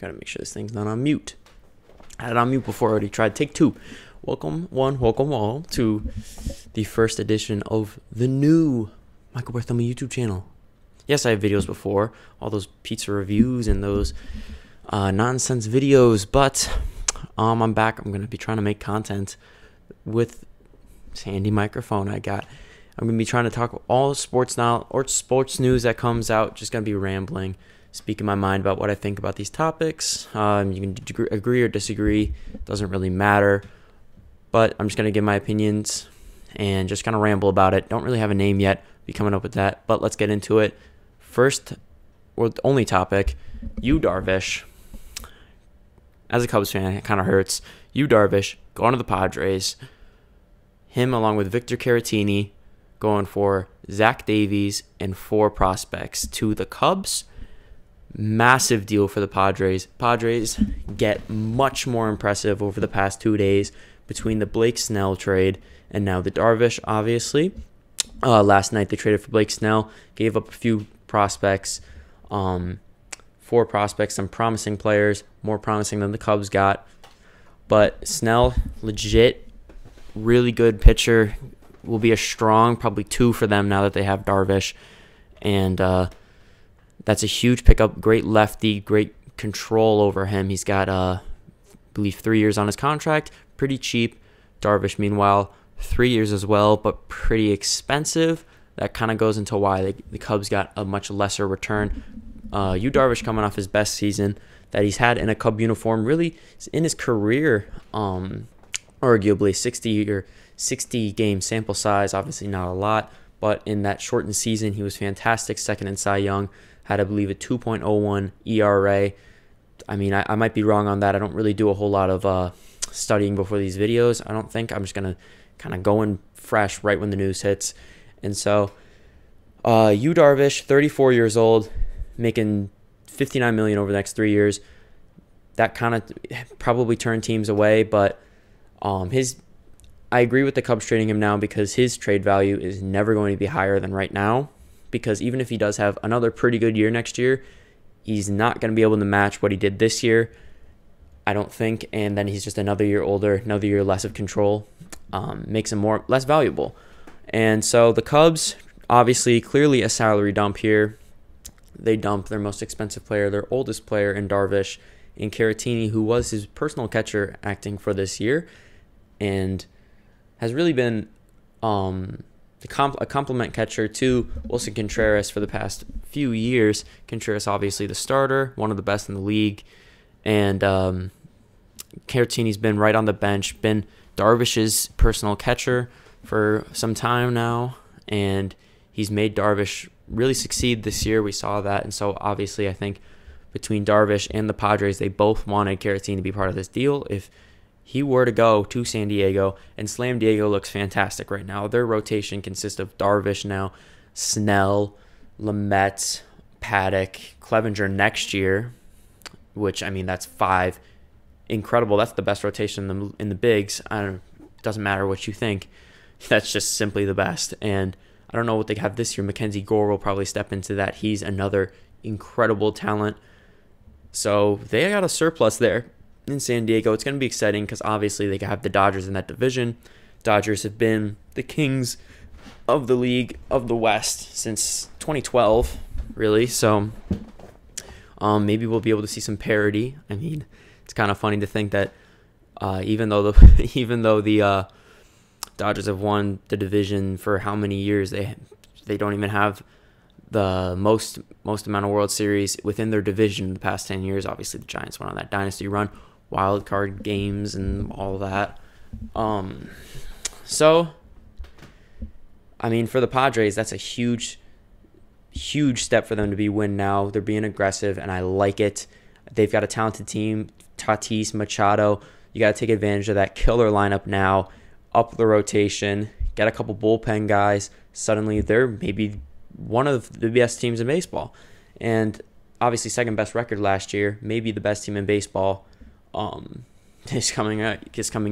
Gotta make sure this thing's not on mute. I had it on mute before. I already tried. Take two. Welcome all to the first edition of the new Michael Bartholomew YouTube channel. Yes, I have videos before, all those pizza reviews and those nonsense videos, but I'm back. I'm going to be trying to make content with this handy microphone I got. I'm going to be trying to talk all sports now or sports news that comes out. Just going to be rambling, speaking my mind about what I think about these topics. You can agree or disagree. Doesn't really matter. But I'm just going to give my opinions and just kind of ramble about it. Don't really have a name yet. Be coming up with that. But let's get into it. First, or the only topic, DARVISH. As a Cubs fan, it kind of hurts. DARVISH going to the Padres. Him along with Victor Caratini going for Zach Davies and 4 prospects to the Cubs. Massive deal for the Padres. Padres get much more impressive over the past 2 days between the Blake Snell trade and now the DARVISH, obviously. Last night they traded for Blake Snell, gave up a few prospects, 4 prospects, some promising players, more promising than the Cubs got. But Snell, legit, really good pitcher, will be a strong, probably 2 for them now that they have DARVISH. And that's a huge pickup. Great lefty, great control over him. He's got, I believe, 3 years on his contract. Pretty cheap. DARVISH, meanwhile, 3 years as well, but pretty expensive. That kind of goes into why the Cubs got a much lesser return. DARVISH coming off his best season that he's had in a Cub uniform, really in his career, arguably 60 game sample size, obviously not a lot, but in that shortened season, he was fantastic, second in Cy Young, had, I believe, a 2.01 ERA. I mean, I might be wrong on that. I don't really do a whole lot of studying before these videos. I don't think. I'm just going to kind of go in fresh right when the news hits. And so, DARVISH, 34 years old, making $59 million over the next 3 years. That kind of probably turned teams away, but I agree with the Cubs trading him now because his trade value is never going to be higher than right now. Because even if he does have another pretty good year next year, he's not going to be able to match what he did this year, I don't think. And then he's just another year older, another year less of control, makes him less valuable. And so the Cubs, obviously, clearly a salary dump here. They dump their most expensive player, their oldest player in DARVISH, in Caratini, who was his personal catcher acting for this year, and has really been a complement catcher to Wilson Contreras for the past few years. Contreras, obviously, the starter, one of the best in the league, and Caratini's been right on the bench, been DARVISH's personal catcher for some time now, and he's made DARVISH really succeed this year. We saw that, and so obviously I think between DARVISH and the Padres, they both wanted Caratini to be part of this deal. If he were to go to San Diego, and Slam Diego looks fantastic right now. Their rotation consists of DARVISH now, Snell, Lamet, Paddock, Clevenger next year, which, I mean, that's 5. Incredible. That's the best rotation in the bigs. Doesn't matter what you think. That's just simply the best. And I don't know what they have this year. Mackenzie Gore will probably step into that. He's another incredible talent. So they got a surplus there in San Diego. It's going to be exciting because obviously they have the Dodgers in that division. Dodgers have been the kings of the league of the West since 2012, really. So maybe we'll be able to see some parity. I mean, it's kind of funny to think that even though the Dodgers have won the division for how many years, they don't even have the most amount of World Series within their division in the past 10 years. Obviously, the Giants went on that dynasty run, wild card games and all that. So, I mean, for the Padres, that's a huge step for them to win now. They're being aggressive, and I like it. They've got a talented team. Tatis, Machado. You got to take advantage of that killer lineup now. Up the rotation. Get a couple bullpen guys. Suddenly, they're maybe one of the best teams in baseball. And obviously, second best record last year. Maybe the best team in baseball this coming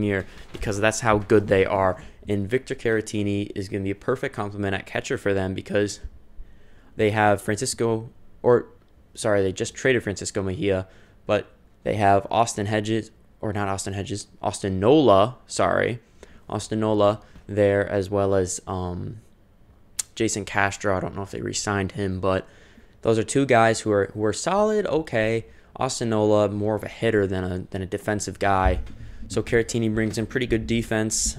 year, because that's how good they are. And Victor Caratini is going to be a perfect complement at catcher for them because they have they just traded Francisco Mejia, but They have Austin Hedges, or not Austin Hedges, Austin Nola, sorry. Austin Nola there, as well as Jason Castro. I don't know if they re-signed him, but those are two guys who are solid, okay. Austin Nola, more of a hitter than a defensive guy. So Caratini brings in pretty good defense.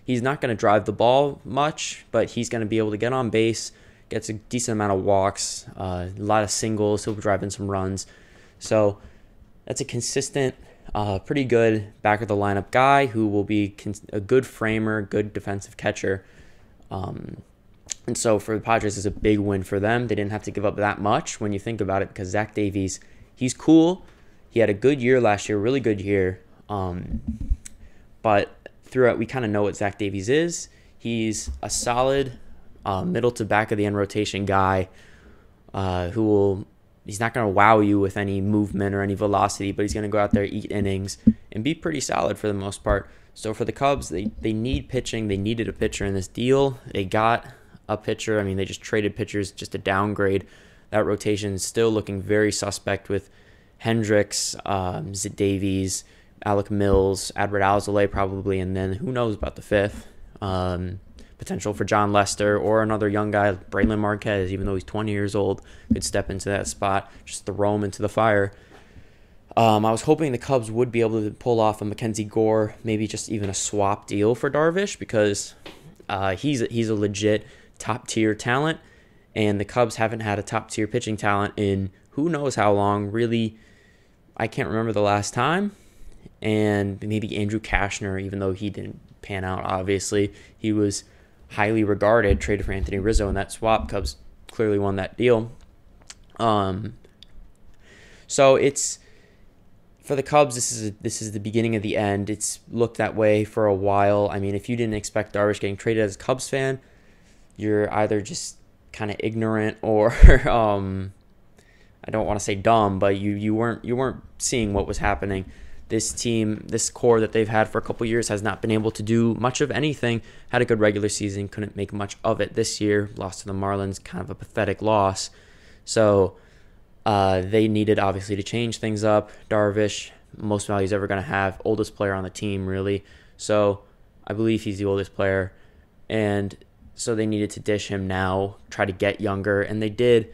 He's not going to drive the ball much, but he's going to be able to get on base, gets a decent amount of walks, a lot of singles. He'll drive in some runs. So that's a consistent, pretty good back of the lineup guy who will be a good framer, good defensive catcher. And so for the Padres, it's a big win for them. They didn't have to give up that much when you think about it, because Zach Davies, he's cool. He had a good year last year, really good year. But throughout, we kind of know what Zach Davies is. He's a solid middle to back of the end rotation guy he's not going to wow you with any movement or any velocity, but he's going to go out there, eat innings, and be pretty solid for the most part. So for the Cubs, they need pitching. They needed a pitcher in this deal. They got a pitcher. I mean, they just traded pitchers just to downgrade. That rotation is still looking very suspect with Hendricks, Davies, Alec Mills, Adbert Alzolay probably, and then who knows about the fifth. Potential for John Lester or another young guy, Braylon Marquez, even though he's 20 years old, could step into that spot, just throw him into the fire. I was hoping the Cubs would be able to pull off a Mackenzie Gore, maybe just even a swap deal for Darvish, because he's a legit top-tier talent, and the Cubs haven't had a top-tier pitching talent in who knows how long. Really, I can't remember the last time. And maybe Andrew Kashner, even though he didn't pan out, obviously. He was highly regarded, traded for Anthony Rizzo in that swap. Cubs clearly won that deal. So it's, for the Cubs, this is the beginning of the end. It's looked that way for a while. I mean, if you didn't expect Darvish getting traded as a Cubs fan, you're either just kind of ignorant or I don't want to say dumb, but you weren't seeing what was happening. This team, this core that they've had for a couple years, has not been able to do much of anything. Had a good regular season, couldn't make much of it this year. Lost to the Marlins, kind of a pathetic loss. So they needed, obviously, to change things up. Darvish, most value he's ever going to have. Oldest player on the team, really. So I believe he's the oldest player. And so they needed to dish him now, try to get younger. And they did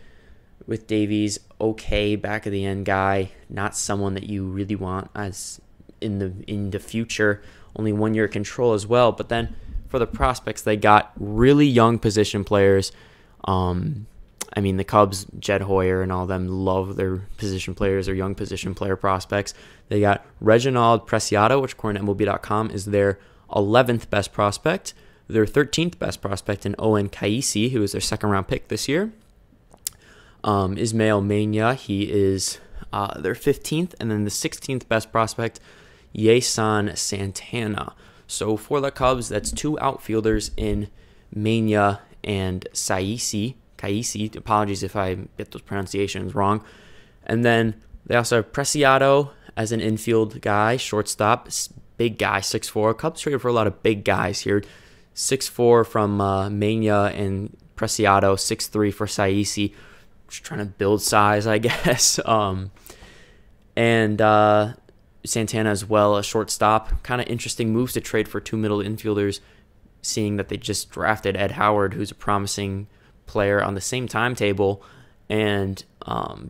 with Davies. Okay, back of the end guy, not someone that you really want as in the future. Only 1 year control as well. But then for the prospects, they got really young position players. I mean, the Cubs, Jed Hoyer and all them love their position players or young position player prospects. They got Reginald Preciado, which according to MLB.com is their 11th best prospect. Their 13th best prospect in Owen Caisse, who was their second round pick this year. Ismael Mania, he is their 15th, and then the 16th best prospect, Yeson Santana. So for the Cubs, that's two outfielders in Mania and Caisse. Apologies if I get those pronunciations wrong. And then they also have Preciado as an infield guy, shortstop, big guy, 6'4". Cubs traded for a lot of big guys here. 6'4" from Mania and Preciado, 6'3" for Caisse. Just trying to build size, I guess. And Santana as well, a shortstop. Kind of interesting moves to trade for two middle infielders, seeing that they just drafted Ed Howard, who's a promising player on the same timetable, and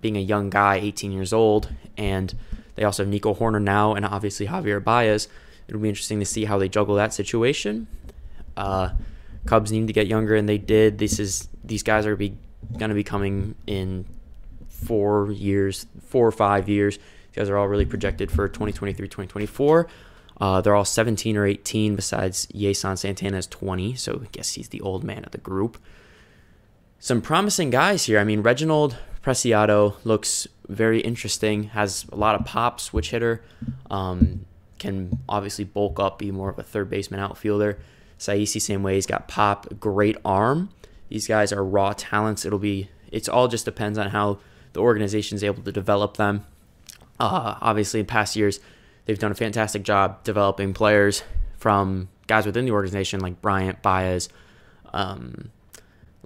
being a young guy, 18 years old. And they also have Nico Horner now, and obviously Javier Baez. It'll be interesting to see how they juggle that situation. Cubs need to get younger, and they did. These guys are going to be coming in 4 or 5 years. These guys are all really projected for 2023, 2024. They're all 17 or 18, besides Yeson Santana is 20, so I guess he's the old man of the group. Some promising guys here. I mean, Reginald Preciado looks very interesting, has a lot of pop, switch hitter, can obviously bulk up, be more of a third baseman outfielder. Caisse, same way, he's got pop, great arm. These guys are raw talents. It's all just depends on how the organization is able to develop them. Obviously, in past years, they've done a fantastic job developing players from guys within the organization like Bryant, Baez,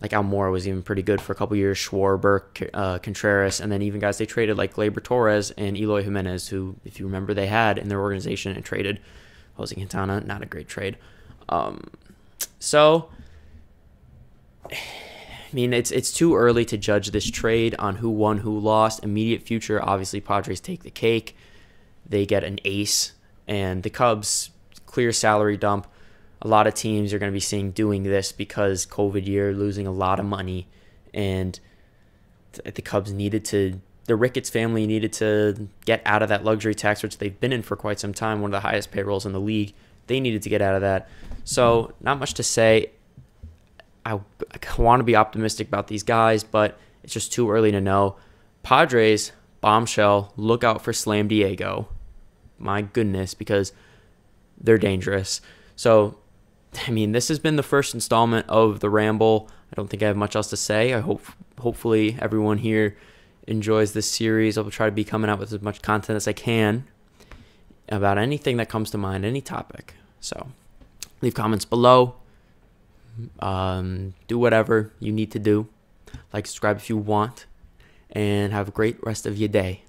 like Almora was even pretty good for a couple years. Schwarber, Contreras, and then even guys they traded like Gleyber Torres and Eloy Jimenez, who, if you remember, they had in their organization and traded. Jose Quintana, not a great trade. So, I mean, it's too early to judge this trade on who won, who lost. Immediate future, obviously, Padres take the cake. They get an ace, and the Cubs, clear salary dump. A lot of teams are going to be seeing doing this because COVID year, losing a lot of money, and the Cubs the Ricketts family needed to get out of that luxury tax, which they've been in for quite some time, one of the highest payrolls in the league. They needed to get out of that. So not much to say. I want to be optimistic about these guys, but it's just too early to know. Padres, bombshell, look out for Slam Diego. My goodness, because they're dangerous. So, I mean, this has been the first installment of the Ramble. I don't think I have much else to say. Hopefully everyone here enjoys this series. I'll try to be coming out with as much content as I can about anything that comes to mind, any topic. So leave comments below. Do whatever you need to do. Like, subscribe if you want. And have a great rest of your day.